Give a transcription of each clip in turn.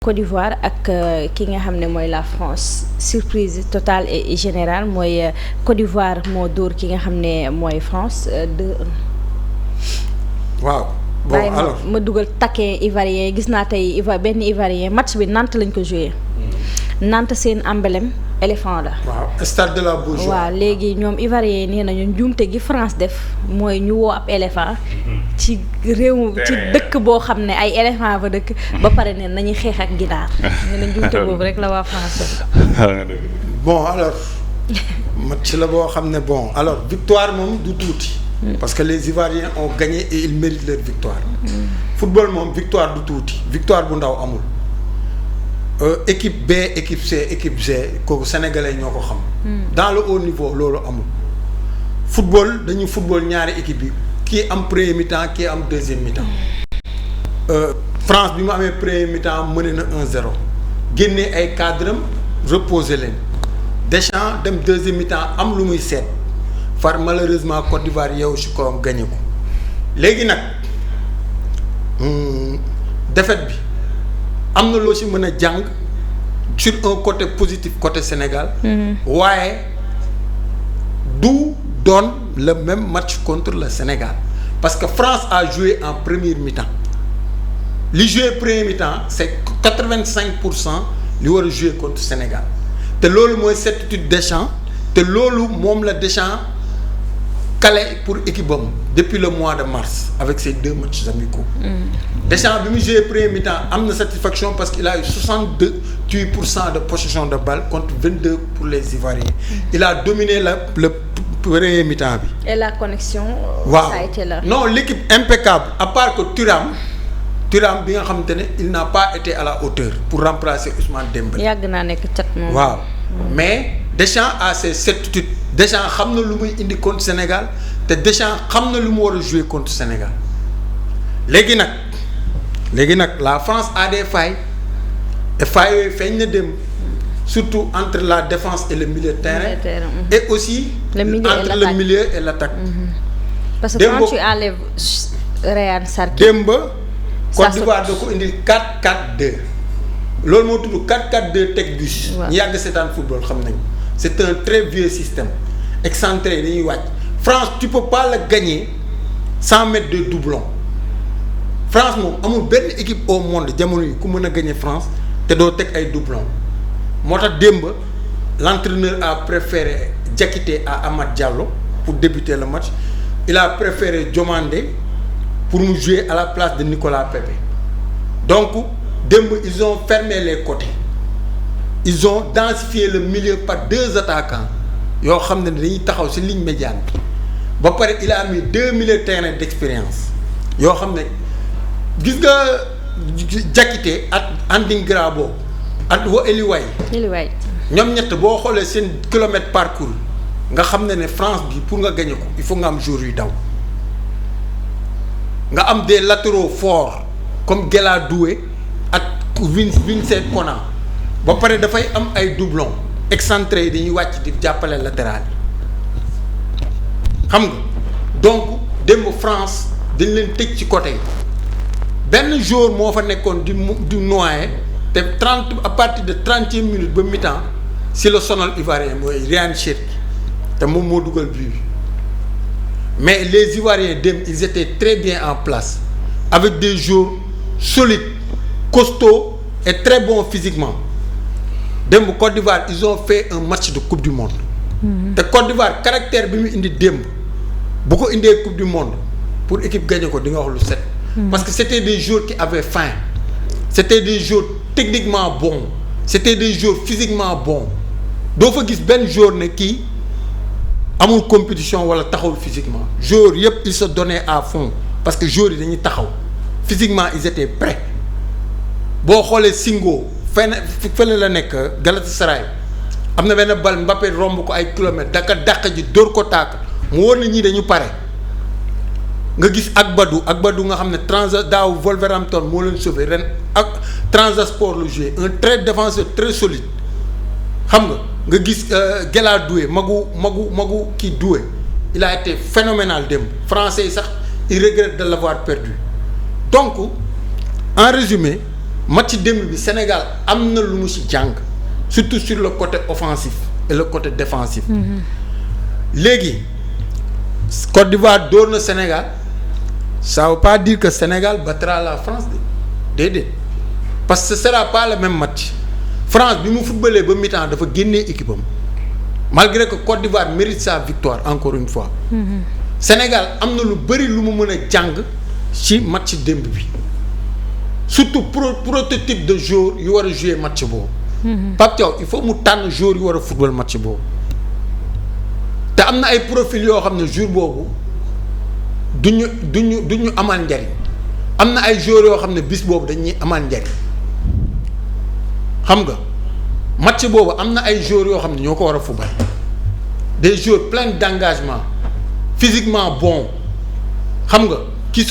Côte d'Ivoire ak ki nga xam ne mooy la France surprise totale et générale mooy Côte d'Ivoire moo dóor ki nga xam ne mooy France 2-1. waaw bon alors ma dugal taquet ivoirien gis naa tey benn ivoirien match bi Nantes lañ ko joué. Nantes seen emblème éléphant la. waaw stade de la Bourgeoisie. waaw léegi ñoom ivoirien nee nañu njuumte gi France def mooy ñu woo ab éléphant. ci réew ci dëkk boo xam ne ay éléphant ba dëkk. ba pare ne nañuy xeex ak ginaar. nee na njuumte boobu rek la waa France. bon alors match la boo xam ne bon alors victoire moom du tuuti. parce que les Ivoiriens ont gagné et ils méritent leur victoire. football moom victoire du tuuti victoire bu ndaw amul. équipe B équipe C équipe G kooku sénégalais ñoo ko xam. dans le haut niveau loolu amul. football dañuy football ñaari équipe yi kii am premier mi-temps kii am deuxième mi-temps. France bi mu amee premier mi-temps mené na 1-0 génnee ay cadre am reposer leen Deschamps dem deuxième mi-temps am lu muy seet far malheureusement Côte d'Ivoire yow si kawam gagné ko léegi nag défaite bi. am na loo ci mën a jàng sur un côté positif côté Sénégal. waaye du doon le même match contre le Sénégal parce que France a joué en première mi-temps li joué premier mi-temps c'est 85% li war a joué contre Sénégal te loolu mooy certitude Deschamps te loolu moom la Deschamps calé pour équipe am depuis le mois de mars avec ces 2 matchs amicaux. Deschamps bi mu joué premier mi-temps am na satisfaction parce qu'il a eu 68% de possession de balle contre 22 pour les Ivoiriens. Il a dominé le premier mi-temps bi. Et la connexion. waaw ça a été là. non l'équipe impeccable à part que Thuram bi nga xamante ne il n'a pas été à la hauteur pour remplacer Ousmane Dembélé. yàgg naa nekk cat moom. waaw mais Deschamps a ses certitudes Deschamps xam na lu muy indi contre Sénégal te Deschamps xam na lu mu war a jouer contre Sénégal léegi nag la France a des failles et failles yooyu feeñ na dem surtout entre la défense et le milieu de terrain. Et aussi entre le milieu et l'attaque. parce que quand tu enlèves Ryan Sarki. démb Côte d'Ivoire da ko indil 4-4-2 loolu moo tudd 4-4-2 teg bus. ñu yàgg seetaan football xam nañu c'est un très vieux système excentré dañuy wàcc France tu peux pas la gagner sans mettre de doublons France moom amul benn équipe au monde jamono yi ku mën a gagner France te doo teg ay doublons moo tax démb l'entraîneur a préféré Diakité à Amad Diallo pour débuter le match il a préféré Diomandé pour mu jouer à la place de Nicolas Pepe donc démb ils ont fermé les côtés ils ont densifié le milieu par 2 attaquants yoo xam ne dañuy taxaw ci ligne médiane ba pare il a mis 2 milieux de terrain d'expérience yoo xam ne gis nga Diakité ak Andingra boobu ak Eliway ñoom ñett boo xoolee seen kilomètre parcours nga xam ne France bi pour nga gagner ko il faut nga am joueur yu daw nga am des latéraux forts comme Gela Doué ak Vincent Konan ba pare dafay am ay doublons excentrés yi dañuy wàcc di jàppale latéral yi xam nga donc démb France dañ leen tëj ci côté yi benn joueur moo fa nekkoon di noyer te 30 à partir de 30e minute ba mi-temps si la sonal Ivoirien mooy Ryan Cherki te moom moo dugal but mais les Ivoiriens démb ils étaient très bien en place avec des joueurs solides costauds et très bons physiquement démb Côte d'Ivoire ils ont fait un match de coupe du monde. te Côte d'Ivoire caractère bi mu indi démb bu ko indee coupe du monde pour équipe gagner ko di nga wax lu set. parce que c'était des joueurs qui avaient faim c'était des joueurs techniquement bons c'était des joueurs physiquement bons doo fa gis benn joueur ne kii amul compétition wala taxawul physiquement joueurs yëpp ils se donnaient à fond parce que joueurs yi dañuy taxaw physiquement ils étaient prêts boo xoolee Singo fële la nekk Galatasaray am na benn bal Mbappé romb ko ay kilomètres dàq ji dóor ko tàkk mu wóor na ñii dañu pare nga gis Agbadou nga xam ne daaw Wolverhampton moo leen sauvé ren ak Trabzonspor le joué un très défenseur très solide xam nga gis Gela Doué magu kii Doué il a été phénoménal démb français yi sax il regrette de l'avoir perdu donc en résumé match démb bi Sénégal am na lu mu ci jàng surtout sur le côté offensif et le côté défensif. léegi Côte d'Ivoire dóor na Sénégal ça veut pas dire que Sénégal battra la France déedéet parce que ce sera pas le même match France bi mu footballee ba mi-temps dafa génnee équipe am malgré que Côte d'Ivoire mérite sa victoire encore une fois. Sénégal am na lu bëri lu mu mën a jàng ci match démb bi surtout prototype de joueur yu war a jouer match boobu. Pape Thiaw il faut mu tànn joueur yu war a football match boobu te am na ay profil yoo xam ne jour boobu du ñu amal njariñ am na ay joueurs yoo xam ne bis boobu dañuy amal njariñ xam nga match boobu am na ay joueurs yoo xam ne ñoo ko war a football des joueurs pleins d'engagement physiquement bons xam nga qui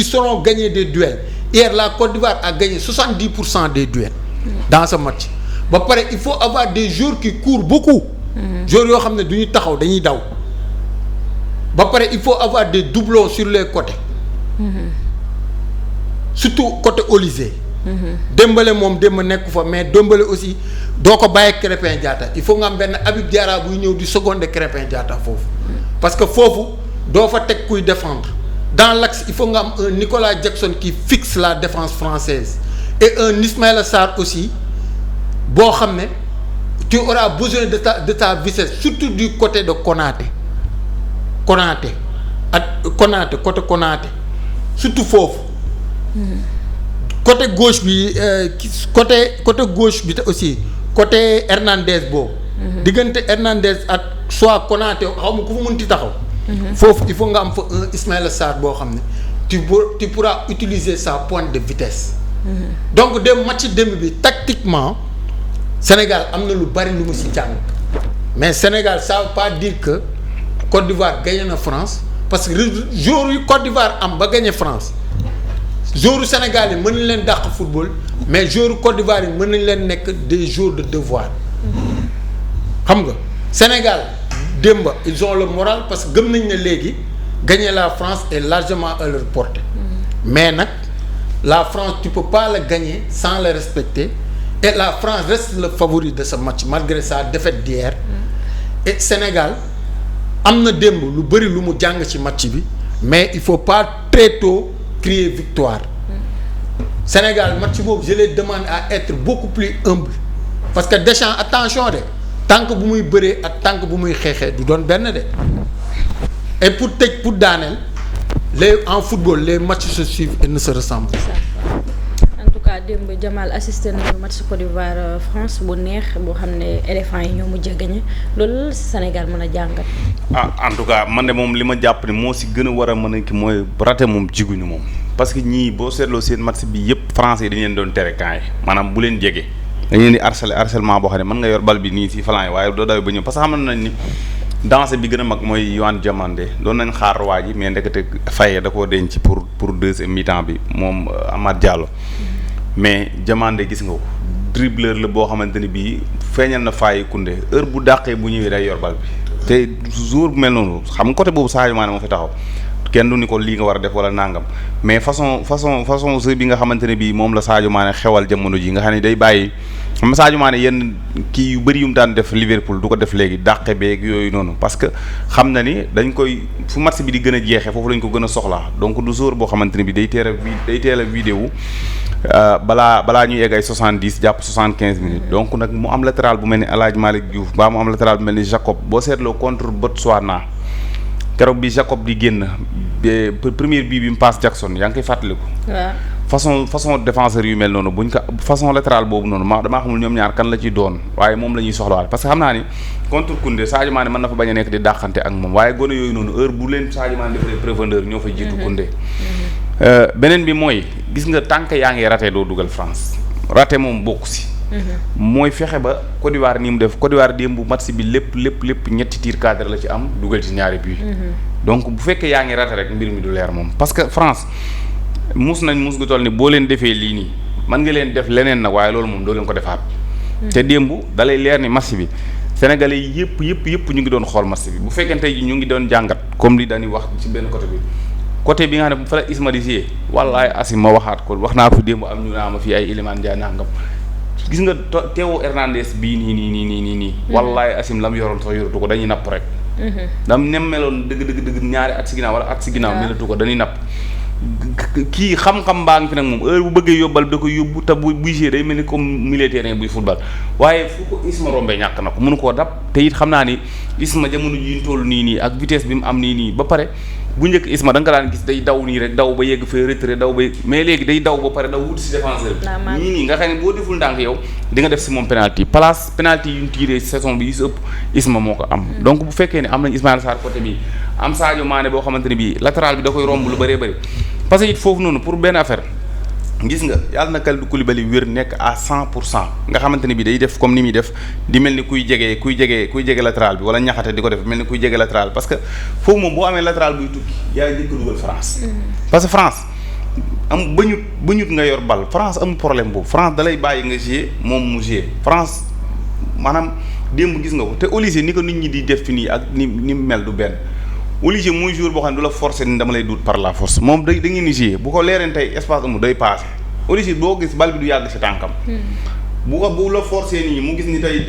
seront gagnés des duels hier la Côte d'Ivoire a gagné 70% des duels dans ce match ba pare il faut avoir des joueurs qui courent beaucoup joueurs yoo xam ne du ñu taxaw dañuy daw ba pare il faut avoir des doublons sur les côtés surtout côté Olysée Dembélé moom démb nekk fa mais Dembélé aussi doo ko bàyyi Krépin Diatta il faut nga am benn Habib Diarra buy ñëw di seconder Krépin Diatta foofu parce que foofu doo fa teg kuy défendre dans l'axe il faut nga am un Nicolas Jackson qui fixe la défense française et un Ismaïla Sarr aussi boo xam ne tu auras besoin de ta vitesse surtout du côté de Konaté côté Konaté surtout foofu côté gauche bi côté gauche bi aussi côté Hernandez boobu diggante Hernandez ak soit Konaté xaw ma ku fa mënti taxaw foofu il faut nga am fa un Ismaïla Sarr boo xam ne tu pourras utiliser sa pointe de vitesse donc dem match démb bi tactiquement Sénégal am na lu bari lu mu ci jàng mais Sénégal ça veut pas dire que Côte d'Ivoire gagné na France parce que jour yu Côte d'Ivoire am ba gagné France joueurs Sénégal yi mën nañ leen dàq football mais joueurs Côte d'Ivoire yi mën nañ leen nekk des joueurs de devoir xam nga Sénégal démb ils ont le moral parce que gëm nañ ne léegi gagner la France est largement à leur portée mais nag la France tu peux pas la gagner sans la respecter et la France reste le favori de ce match malgré sa défaite d'hier et Sénégal am na démb lu bëri lu mu jàng ci match bi mais il faut pas très tôt crier victoire Sénégal match boobu je les demande à être beaucoup plus humble parce que Deschamps attention de tànk bu muy bëree ak tànk bu muy xeexee du doon benn de et pour daaneel en football les matchs se suivent et ne se ressemblent. En tout cas démb Jamal assisté nañu match Côte d'Ivoire France bu neex boo xam ne éléphants yi ñoo mujj a gagné loolu la Sénégal mën a jàngat. En tout cas man de moom li ma jàpp ne moo si gën a war a mën a ki mooy raté moom jiguñu moom parce que ñii boo seetloo seen match bi yëpp français yi dañu leen doon tere camp yi maanaam bu leen jege dañu leen di harcèlement boo xam ne mën nga yor bal bi nii si flanc yi waaye doo daw ba ñëw parce que xam nañ ni danger bi gën a mag mooy Yohan Diamandé doon nañ xaar waa ji mais ndekete Faye da koo denc pour deuxième mi-temps bi moom Amad Diallo mais Diamandé gis nga ko dribbleur la boo xamante ni bii feeñal na Faye Koundé heure bu dàqee bu ñëwee day yor bal bi te jour bu mel noonu xam nga côté boobu Sadio Mané moo fi taxaw kenn du ni ko lii nga war a def wala nangam mais façon jeu bi nga xamante ne bii moom la Sadio Mané xewal jamono ji nga xam ne day bàyyi xam nga Sadio Mané yenn kii yu bëri yu mu daan def Liverpool du ko def léegi dàqe beeg yooyu noonu parce que xam na ni dañ koy fu match bi di gën a jeexee foofu lañ ko gën a soxlaa donc du joueur boo xamante ne bii day teel a vidéo balaa ñuy egg ay 70 jàpp 75 minutes donc nag mu am latéral bu mel ni El Hadj Malick Diouf baa mu am latéral bu mel ni Jacob boo seetloo contre Botswana keroog bi Jacob di génn première bii bi mu passe Jackson yaa ngi koy fàttaliku. waaw façon défenseur yu mel noonu buñ ko façon latéral boobu noonu damaa xamul ñoom ñaar kan la ciy doon waaye moom la ñuy soxlawaat parce que xam naa ni contre Koundé Sadio Mané mën na fa bañ a nekk di dàqante ak moom waaye gone yooyu noonu heure bu leen Sadio Mané defee profondeur ñoo fa jiitu Koundé. beneen bi mooy gis nga tànk yaa ngi raté doo dugal France raté moom bokku si. mooy fexe ba Côte d'Ivoire ni mu def Côte d'Ivoire démb bu match bi lépp ñetti tir cadre la ci am dugal ci ñaari but donc bu fekkee yaa ngi raté rek mbir mi du leer moom parce que France mus gu toll ni boo leen defee lii nii mën nga leen def leneen nag waaye loolu moom doo leen ko defaat te démb dalay leer ni match bi sénégalais yi yëpp ñu ngi doon xool match bi bu fekkee tey ji ñu ngi doon jàngat comme li dañuy wax ci benn côté bi côté bi nga xam ne fa la Isma di jouer wallaay Asim ma waxaat ko wax naa ko démb am ñu naa ma fii ay Iliman Ndiaye nangam gis nga Théo Hernandez bii nii wallaay Asim la mu yoroon sax yoratu ko dañuy napp rek dam nem meloon dëgg ñaari at si ginnaaw wala at si ginnaaw melatu ko dañuy napp kii xam-xam baa ngi fi nag moom heure bu bëggee yóbbal da koy yóbbu te buy jouer day mel ni comme militaire buy football waaye fu ko Isma rombee ñàkk na ko mënu koo dab te it xam naa ni Isma jamono ji ñu toll nii ak vitesse bi mu am nii ba pare bu njëkk Isma da nga daan gis day daw nii rek daw ba yegg fee retrait daw ba mais léegi day daw ba pare daw wut si défenseur bi nii nga xam ne boo deful ndànk yow di nga def si moom penalty yu ñu tiré saison bi yu si ëpp Isma moo ko am donc bu fekkee ne am nañ Ismaïla Sarr côté bi am Sadio Mané boo xamante ne bii latéral bi da koy romb lu bëree bëri parce que it foofu noonu pour benn affaire gis nga yàlla na Kalidou Koulibaly wér nekk à 100% nga xamante ne bii day def comme ni muy def di mel ni kuy jege latéral bi wala ñaxate di ko def mel ni kuy jege latéral parce que foofu moom boo amee latéral buy tukki yaa ngi jëkk dugal France. parce que France am bañut nga yor bal France amul problème boobu France dalay bàyyi nga jouer moom mu jouer France maanaam démb gis nga ko te Olise ni ko nit ñi di def fi nii ak ni mel du benn. Olise mooy jour boo xam ne du la forcer ni dama lay duut par la force moom da ngeen di jouer bu ko leereen tey espace amul day passé Olise boo gis bal bi du yàgg si tànkam. bu la forcer nii mu gis ni tey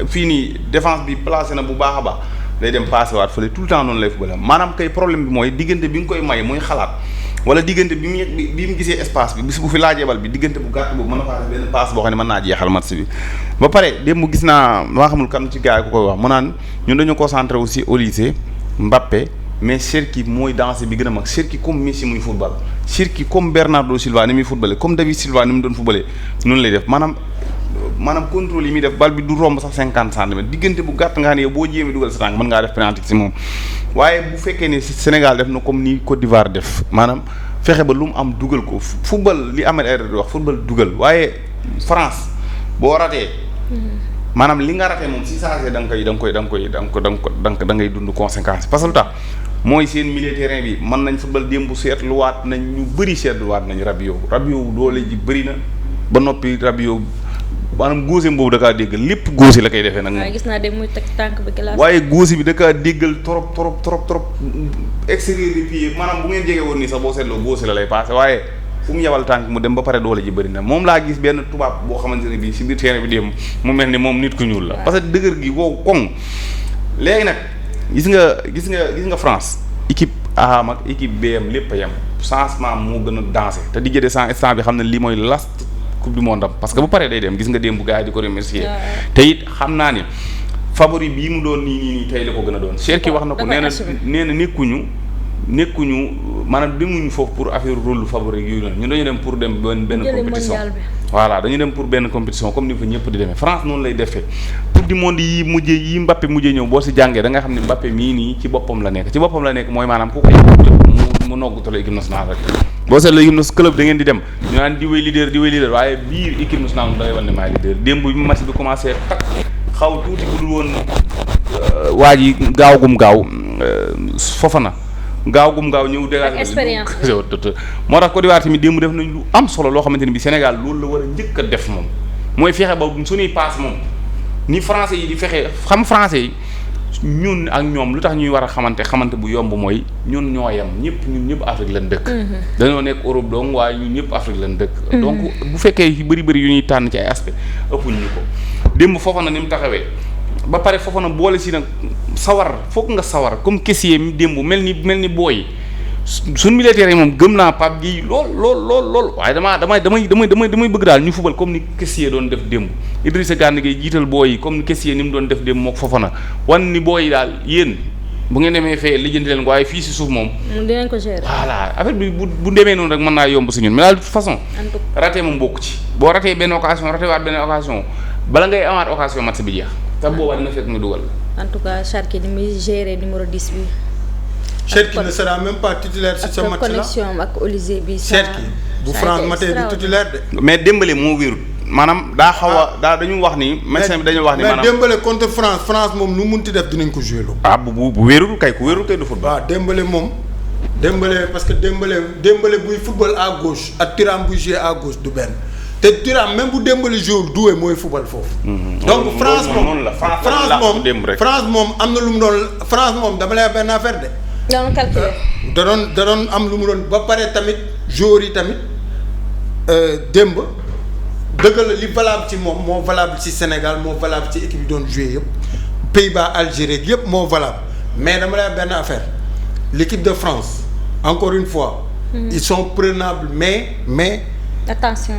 fii nii défense bi placé na bu baax a baax day dem passé waat fële tout le temps noonu lay football maanaam kay problème bi mooy diggante bi nga koy may muy xalaat wala diggante bi mu gisee espace bi bis bu fi laajee bal bi diggante bu gàtt boobu mën na faa def benn passe boo xam ne mën naa jeexal match bi. ba pare démb gis naa maa xamul kan ci gars yi ku koy wax mu naan ñun dañu concentré aussi Olise Mbappé mais Cherki mooy dansé bi gën a mag Cherki comme Messi muy football Cherki comme Bernardo Silva ni muy footballé comme David Silva ni mu doon footballé noonu lay def maanaam contrôle yi muy def bal bi du romb sax 50 centimètres diggante bu gàtt nga xam ne yow boo jéemee dugal sa tànk mën ngaa def penalty si moom waaye bu fekkee ne Sénégal def na comme ni Côte d'Ivoire def maanaam fexe ba lu mu am dugal ko football li Ahmed Aïdara di wax football dugal waaye France boo ratee maanaam li nga ratee moom si saa see da ngay dund conséquence parce que lu tax mooy seen milieu terrain bi mën nañ football démb seetluwaat nañ ñu bëri seetluwaat nañ Rabiot doole ji bëri na ba noppi Rabiot maanaam góose boobu da kaa déggal lépp góose la koy defee nag. waaye gis naa dem muy teg tànk bi glace. waaye góose bi da kaa déggal trop extérieur bi pied maanaam bu ngeen jege woon nii sax boo seetloo góose la lay passé waaye fu mu yabal tànk mu dem ba pare doole ji bëri na moom laa gis benn tubaab boo xamante ne bii si biir terrain bi démb mu mel ni moom nit ku ñuul la. parce que dëgër gi wow koŋ léegi nag gis nga France équipe A ak équipe B am lépp a yem changement moo gën a dansé te di jëde sans instant bi xam ne lii mooy last coupe du monde am parce que bu paree day dem gis nga démb gars yi di ko remercier te it xam naa ni favori bii mu doon nii tey la ko gën a doon Cherki wax na ko nee na nekkuñu maanaam demuñu foofu pour affaire rôle favori yooyu noonu ñun dañu dem pour dem benn compétition voilà dañu dem pour benn compétition comme ni fa ñëpp di demee France noonu lay defee coupe du monde yi Mbappé mujjee ñëw boo si jàngee da nga xam ne Mbappé mii nii ci boppam la nekk mooy maanaam ku ko yëg mu noggutal équipe nationale rek boo seetloo équipe nationale club da ngeen di dem ñu naan di wéy leader waaye biir équipe nationale da ngay wan ne maay leader démb bi match bi commencé tak xaw tuuti bu dul woon waa ji gaaw Fofana gaaw ñëw dégagé expérience moo tax Côte d'Ivoire tamit démb def nañ lu am solo loo xamante ni bi Sénégal loolu la war a njëkk a def moom mooy fexe ba suñuy passe moom ni français yi di fexe xam français yi ñun ak ñoom lu tax ñuy war a xamante bu yomb mooy ñun ñoo yem ñun ñëpp Afrique lañ dëkk dañoo nekk Europe donc waaye ñun ñëpp Afrique lañ dëkk donc bu fekkee yu bëri yu ñuy tànn ci ay aspect ëppuñ ñu ko démb foofa na ni mu taxawee ba pare foofa na boole si nag foog nga sawar comme caissier mi démb mel ni booy suñ militaire yi moom gëm naa Pape Gueye lool waaye damay bëgg daal ñu fubal comme ni caissier doon def démb Idrissa Gana Gueye jiital booy yi comme ni caissier ni mu doon def démb mook foofa na wan ni booy yi daal yéen bu ngeen demee fee lijjanti leen ko waaye fii si suuf moom dinañ ko gérer voilà affaire bi bu demee noonu rek mën naa yomb si ñun mais daal de toute façon raté moom bokk ci boo ratee benn occasion bala ngay amaat occasion match bi jeex te boobaa dina fekk ñu dugal. en tout cas Cherki ni muy gérer numéro 10 bi. Cherki ne sera même pas titulaire ci ce match là connexion ak Olise bi. Cherki bu France matee du titulaire de. mais Dembélé moo wérul maanaam daa xaw a dañu wax ni. médecin bi dañu wax ni maanaam mais Dembélé contre France moom nu munti def dinañ ko joué loo. bu wérul kay ku wérul kay du football. waaw Dembélé parce que Dembélé buy football à gauche ak Thuram buy jouer à gauche du benn. te Thuram même bu Dembélé joué doué mooy football foofu. donc France moom am na lu mu doon France moom dama lay benn affaire de doon calculer. da doon am lu mu doon ba pare tamit joueurs yi tamit démb dëgg la li valable ci moom moo valable ci Sénégal moo valable ci équipe yi doon joué yëpp Pays-Bas Algérie yëpp moo valable mais dama lay benn affaire l'équipe de France encore une fois. Ils sont prenables mais. attention.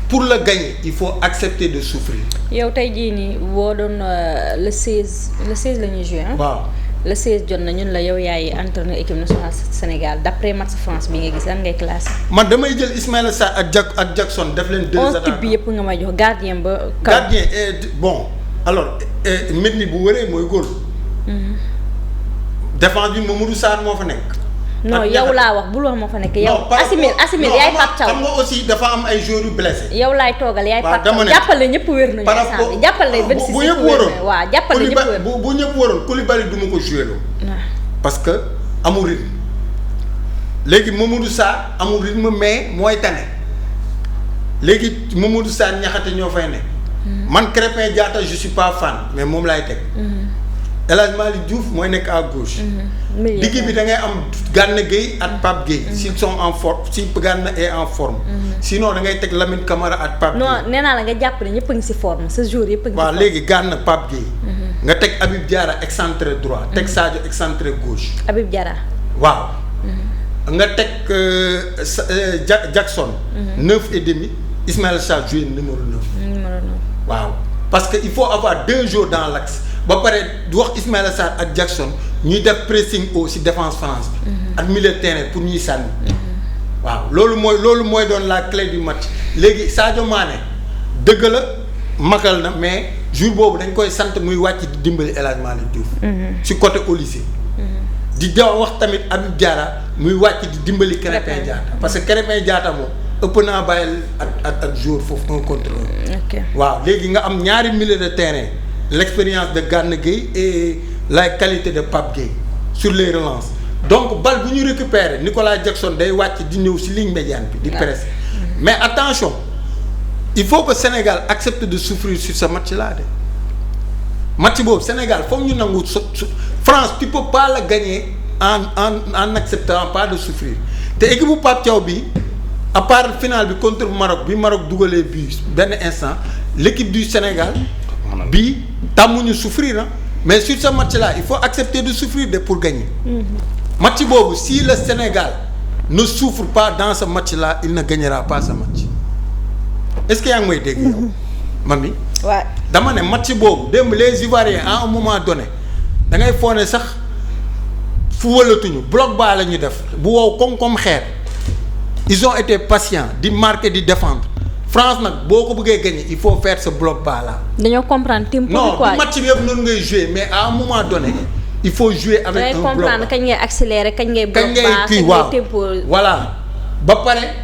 pour le gagner il faut accepter de souffrir. yow tey jii nii boo doon le 16 la ñuy joué ah. waaw le 16 jot na ñun la yow yaay entraîneur équipe nationale Sénégal d'après match France bi nga gis lan ngay classé. man damay jël Ismaïla Sarr ak Jackson def leen 2 attaquants. 11 types bi yëpp nga may jox gardien ba. gardien bon alors Medni bu wëree mooy góol. défense bi Mamadou Sarr moo fa nekk. non yow laa wax bul wax moo fa nekk yow. Assimil yaay Pape Thiaw xam nga aussi dafa am ay joueurs yu blessés. yow laay toogal yaay Pape Thiaw jàppale ñëpp wér nañu. par rapport jàppale 26 bu ñëpp waroon waaw jàppale ñëpp wér bu ñëpp waroon Koulibaly du ma ko joué loo. parce que amul rythme léegi Mamadou Sarr amul rythme mais mooy tane léegi Mamadou Sarr ñaxate ñoo fay ne. man Krépin Diatta je suis pas fan mais moom laay teg. El Hadj Malick Diouf mooy nekk à gauche. digg bi da ngay am Gana Gueye ak Pape Gueye. s'ils sont en forme si Gana est en forme. sinon da ngay teg Lamine Camara ak Pape Gueye. non nee naa la nga jàpp ne ñëpp a ngi si forme ce jour yëpp a ngi si forme. waaw léegi Gana Pape Gueye. nga teg Habib Diarra excentré droit. teg Sadio excentré gauche. Habib Diarra. waaw. nga teg Jackson. 9,5 Ismaïla Sarr joué numéro 9. waaw parce que il faut avoir 2 joueurs dans l'axe ba pare du wax Ismaïla Sarr ak Jackson ñuy def pressing haut ci défense France bi. ak milieu de terrain pour ñuy sànni. waaw loolu mooy doon la clé du match léegi Sadio Mané dëgg la magal na mais jour boobu dañ koy sant muy wàcc di dimbali El Hadj Malick Diouf. ci côté au lycée. di wax tamit Habib Diarra muy wàcc di dimbali Krépin Diatta parce que Krépin Diatta moom ëpp naa bàyyil ak jour foofu un contre un. ok waaw léegi nga am ñaari milieu de terrain l'expérience de Gana Gueye et la qualité de Pape Gueye sur les relances donc bal bu ñu récupérer Nicolas Jackson day wàcc di ñëw ci ligne médiane bi. di presse mais attention il faut que Sénégal accepte de souffrir sur ce match-là de match boobu Sénégal foog ñu nangu France tu peux pas la gagner en acceptant pas de souffrir te équipe bu Pape Thiaw bi à part finale bi contre Maroc bi Maroc dugalee but benn instant l'équipe du Sénégal bi tàmmuñu souffrir na mais sur ce match-là il faut accepter de souffrir de pour gagner. match boobu si le Sénégal ne souffre pas dans ce match-là il ne gagnera pas ce match est-ce que yaa ngi may dégg yow mami waaw dama ne match boobu démb les Ivoiriens à un moment donné da ngay foog sax fu wëlatuñu bloc bas la ñu def bu wow comme xeer ils ont été patients di marquer di défendre France nag boo ko bëggee gagner il faut faire ce bloc bas là. dañoo comprendre tempo bi quoi non match bi yëpp noonu ngay jouer mais à un moment donné il faut jouer avec un bloc. comprendre kañ ngay accélérer kañ ngay bloc bas kañ ngay kii waaw voilà ba pare.